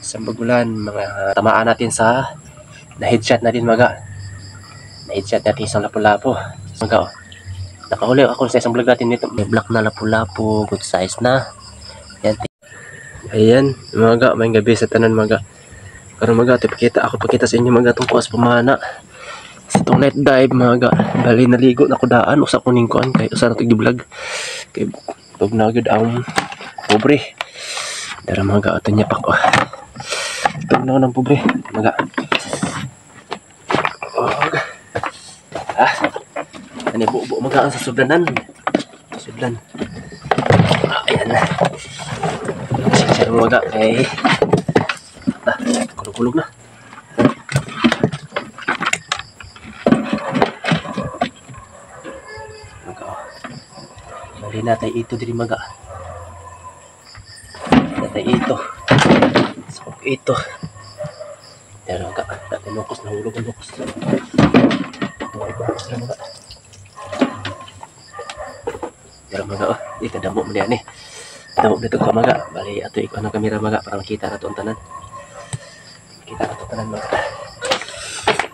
Sa bagulan, mga tamaan natin sa na-headshot na din maga. Na-headshot natin isang lapu-lapo. Maga oh. Nakahuli ako sa isang vlog natin nito. May black na lapu-lapo, good size na. Yan. Ayan, maga, may gabi sa tanan maga. Karon maga, pakita sa inyo maga tong kuwas pamana. Sa itong night dive maga. Bali naligo na ko daan, usa ko ning kuan kay usa na to gi-vlog. Kay pag nagud ang pobre. Dara maga ato niya pak oh. Ito na ng pobre maga. Oh, maga. Ani buo magaan sa sudlanan. Sudlan. Ayan na. Siya maga kay kulog na. Maga. Bali natay ito diri maga. Natay ito. So ito. Pero maga, natay nukos na hulog ang nukos. Nukos na maga. Pero maga oh, ito damo mo diyan eh. Damo dito ko maga. Bali ato iko ang kamera maga para makita na to ang tanan. Kita na to tanan maga.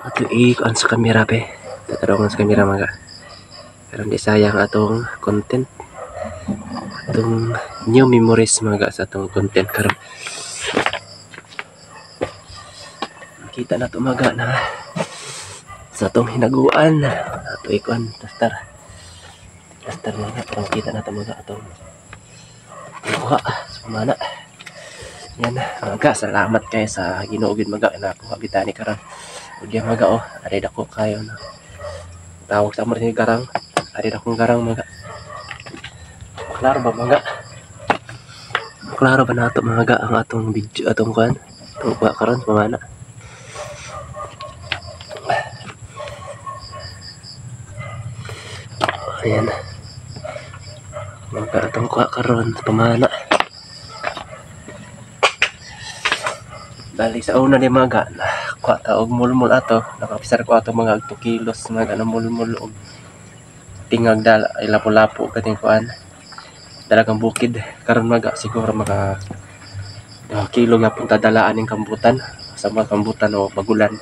Ato iko ang sa kamera pe. Tatarong sa kamera maga. Pero di sayang atong content. Atong new memories maga sa atong content karon. Kita na to maga na sa atong hinaguan. Ato iko ang Tastar mga para makita natin mga atong kuha sa pamana. Yan mga salamat kayo sa Ginoo gid mga nakuha bitani karang. Udi mga oh, ari dako kayo na. Tawag sa mo ni karang. Ari dakong karang mga. Klaro ba mga? Klaro ba nato mga ang atong video atong kuan? Atong kuha karon sa pamana. Ayan. Mga atong kuha karon sa pamana. Bali sa una ni mga kuha ta og mulmul ato. Nakapisar ko ato mga 2 kilos mga na mulmul og tingag dala ay lapu-lapu kating kuan. Dalagang bukid karon mga siguro mga 2 kilo gyapon tadalaan ning kambutan sa mga kambutan o bagulan.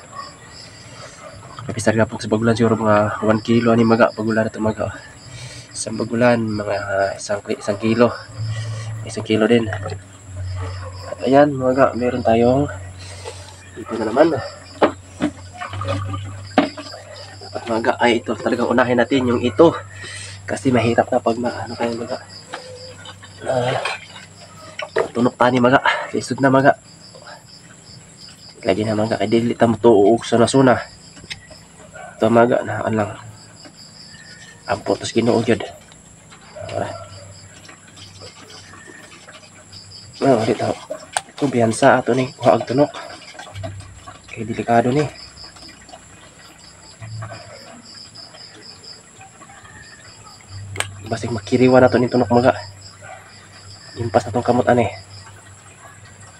Kapisar gyapon sa bagulan siguro mga 1 kilo ani mga bagulan ato mga. Isang bagulan mga isang kilo. Isang kilo din. At ayan mga meron tayong ito na naman. At mga ay ito talagang unahin natin yung ito. Kasi mahirap na pag ano kayo mga tunok tani mga. Lisod na mga. Lagi na mga kay dili ta mo tuog suna-suna. Ito mga na lang. Ampo tos Ginoo gyud. Dito. Kumbiyansa ato ni kuha og tunok. Kay delikado ni. Basig makiriwan nato ni tunok maga. Impas na tong kamot ani.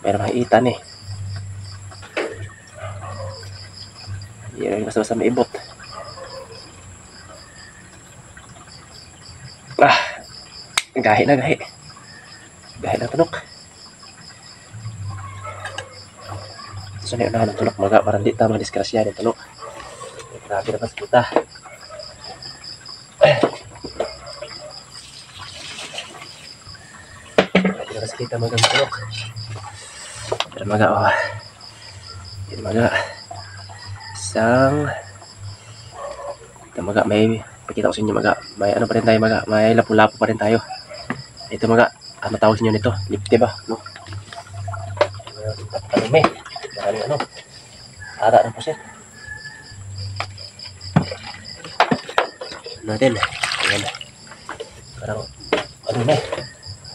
Pero mahiita ni. Yan basta-basta maibot. Gahi na gahi. Gahi na tunok. So na ng tunok maga para di ta madiskrasya ng tunok. Grabe na pas kita. Grabe na pas kita magang tunok. Pero maga oh. Yan maga. Isang maga may pakita ko sa inyo maga. May ano pa rin tayo maga. May lapu-lapu pa rin tayo. Ito mga, ano tawag niyo nito? Lipte ba? No? Ano may? Maraming ano? Ara ng pusit. Natin. Ayan. Parang, ano may?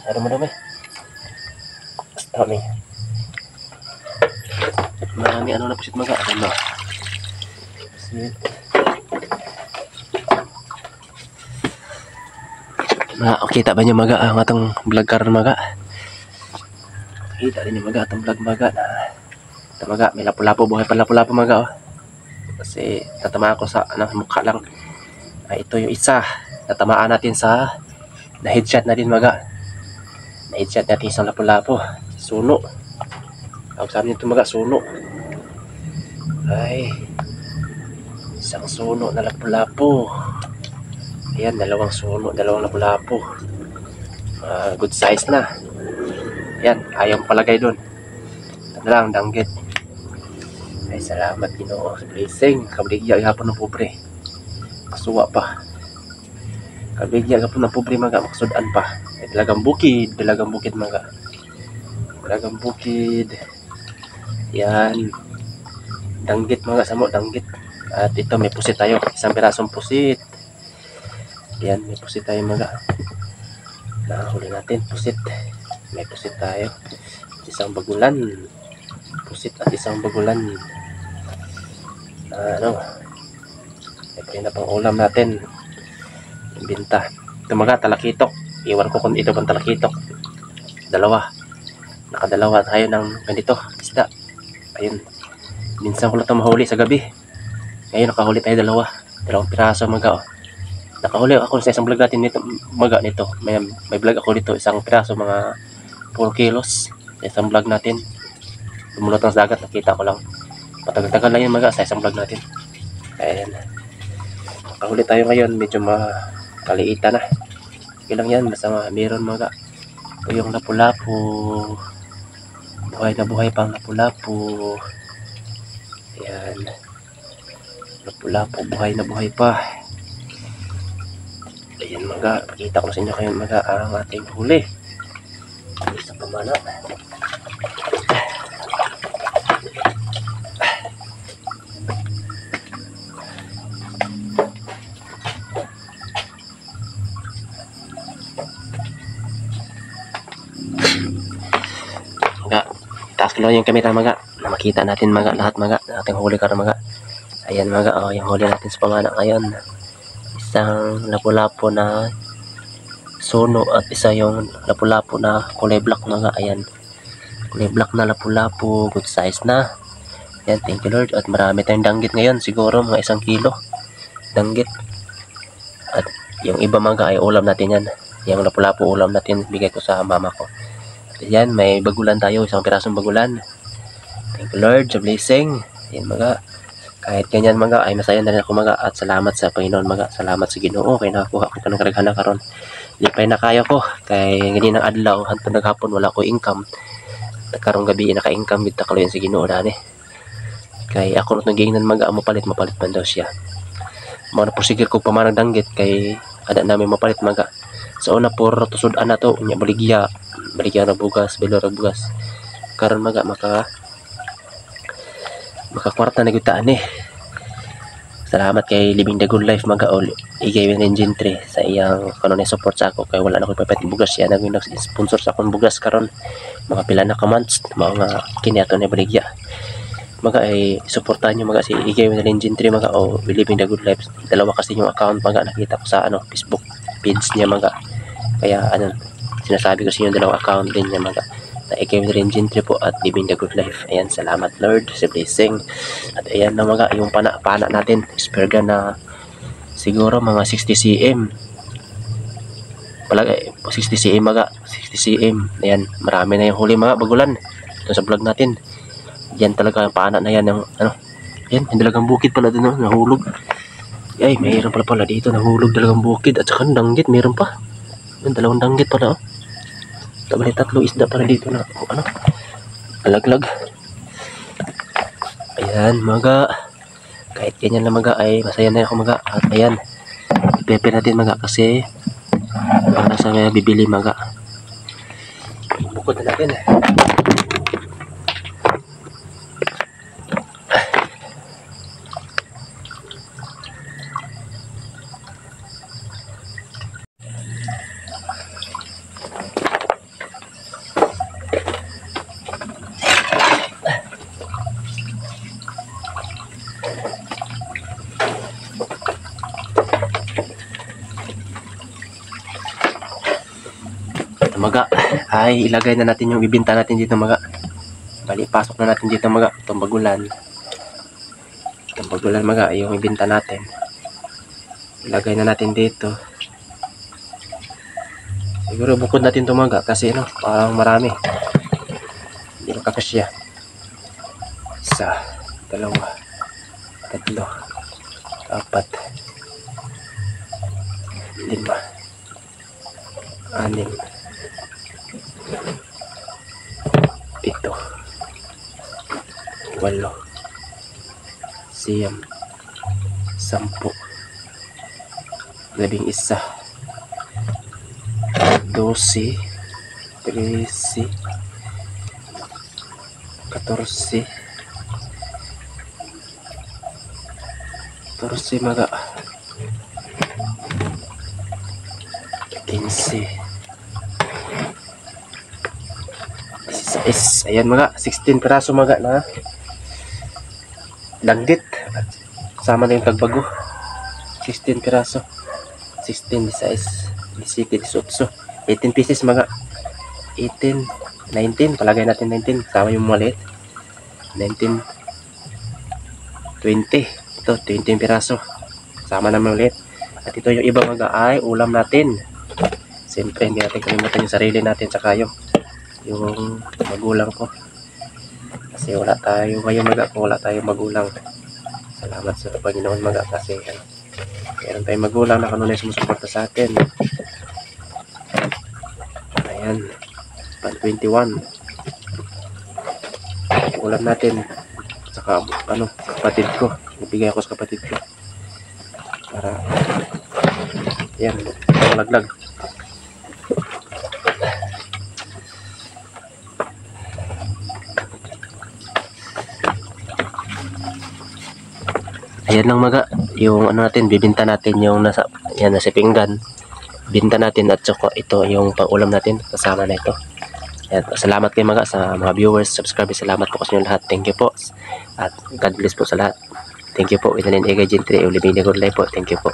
Ano mo may? Basta may. Marami ano na pusit mga. Ano? Pusit. Kita ba niyo maga ang atong vlog karon maga? Kita rin yung maga atong vlog maga na ito maga may lapu-lapu buhay pa lapu-lapu maga oh. Kasi tatama ako sa mukha lang. Ito yung isa natamaan natin sa na headshot na din maga. Na headshot natin isang lapu-lapu. Suno. Tawag sa amin ito mga suno. Ay, isang suno na lapu-lapu. Ayan, dalawang suno, dalawang lapu-lapu. Good size na. Ayan, ayaw palagay doon. Ito lang, danggit. Ay, salamat Ginoo sa blessing. Kabligya gapon ng pobre. Kasuwa pa. Kabligya gapon ng pobre mga maksudan pa. Ay, dalagang bukid mga. Dalagang bukid. Yan. Danggit mga samo, danggit. At ito may pusit tayo. Isang pirasong pusit. Yan, may pusit tayo mga. Nahuli natin, pusit. May pusit tayo. Isang bagulan. Pusit at isang bagulan. Ito na pang ulam natin. Binta. Ito mga talakitok. Iwan ko kung ito bang talakitok. Dalawa. Nakadalawa tayo ng ganito. Isda. Ayun. Minsan ko lang ito mahuli sa gabi. Ngayon nakahuli tayo dalawang piraso mga. Nakahuli ako sa isang vlog natin nito mga nito. May vlog ako dito isang piraso mga 4 kilos. Sa isang vlog natin. Dumulot ng dagat nakita ko lang. Matagal-tagal lang yun mga sa isang vlog natin. Ayan. Nakahuli tayo ngayon medyo makaliita na. Ilang yan basta meron mga. Ito yung lapu-lapu. Buhay na buhay pang lapu-lapu. Ayan. Lapu-lapu, buhay na buhay pa. Ayan mga, pakita ko sa inyo kayo mga ang ating huli. Isang pamana. Mga, taas ko lang yung kamera mga, na makita natin mga, lahat mga, ating huli ka na mga. Ayan mga, yung huli natin sa pamana ngayon. Isang lapu-lapu na suno at isa yung lapu-lapu na kulay black mga. Ayan, kulay black na lapu-lapu, good size na. Ayan, thank you Lord. At marami tayong danggit ngayon, siguro mga 1 kilo danggit. At yung iba mga ay ulam natin yan. Yung lapu-lapu ulam natin, bigay ko sa mama ko. At ayan, may bagulan tayo, isang pirasong bagulan. Thank you Lord sa blessing. Ayan mga, kahit ganyan mga ay masaya na rin ako mga. At salamat sa Panginoon mga, salamat sa Ginoo kay nakakuha ko kanang karaghan karon. Lipay na kayo ko kay ganinang adlaw hantod naghapon wala ko income. Karong gabi naka-income gid ta kaloyan sa Ginoo dani. Kay ako nung gingnan mga mapalit man daw siya. Mga porsigir ko pamanag danggit kay ada namin mapalit mga. Sa una por tusudan na to nya baligya na bugas, belor bugas. Karon mga makakwarta na gitaan eh. Salamat kay Living the Good Life mga ol. Igay ng Engine 3 sa iyang kanunay support sa ako kay wala na ko ipapit bugas siya nag-sponsor sa akong bugas karon mga pila na ka months mga kiniato na baligya. Mga ay suportahan niyo mga si Igay ng Engine 3 mga o Living the Good Life. Dalawa kasi yung account mga nakita ko sa Facebook page niya mga. Kaya sinasabi ko sa inyo dalawang account din niya mga. Na Igay ng Engine 3 po at Living the Good Life. Ayan, salamat Lord sa blessing. At ayan na mga yung pana natin, Spurga na siguro mga 60 cm. Palagay 60 cm mga, 60 cm. Ayan, marami na yung huli mga bagulan. Ito sa vlog natin. Yan talaga yung pana na yan ng yan, yung dalagang bukid pala doon nahulog. Ay, mayroon pala dito nahulog dalagang bukid at saka danggit mayroon pa. Yung dalawang danggit pala Tabali 3 isda para dito na alaglag. Ayan mga, kahit ganyan na mga ay masaya na ako mga. At ayan, ipepe natin mga kasi para sa mga bibili mga. Bukod na natin mga ay ilagay na natin yung ibinta natin dito mga. Bali pasok na natin dito mga itong bagulan mga yung ibinta natin. Ilagay na natin dito. Siguro bukod natin ito mga kasi parang marami hindi makakasya. Isa, dalawa, tatlo, apat, lima, anim, pito, walo, siyam, sampu, 11, 12, 13, 14, 14 mga 15, 16. Ayan mga 16 piraso mga na langgit. Sama na yung tagbago. 16 piraso. 16, 16, 17, 18. 18 pieces mga 18, 19. Palagay natin 19. Sama yung maliit. 19, 20. Ito 20 piraso. Sama na maliit. At ito yung iba mga ay ulam natin. Siyempre hindi natin kalimutan yung sarili natin saka yung magulang ko. Kasi wala tayo ngayon mga kung wala tayong magulang. Salamat sa Panginoon mga kasi meron tayong magulang na kanunay sumusuporta sa atin. Ayan, pan 21 ulam natin saka kapatid ko, nabigay ako sa kapatid ko para yan, laglag. Ayan lang mga yung natin, bibinta natin yung nasa pinggan, binta natin at saka ito yung pang-ulam natin kasama na ito. Ayan, salamat kayo mga sa mga viewers, subscribers, salamat po sa inyo lahat. Thank you po at God bless po sa lahat. Thank you po. Winalin Egay Gentry, Ulibini Gurlay po. Thank you po.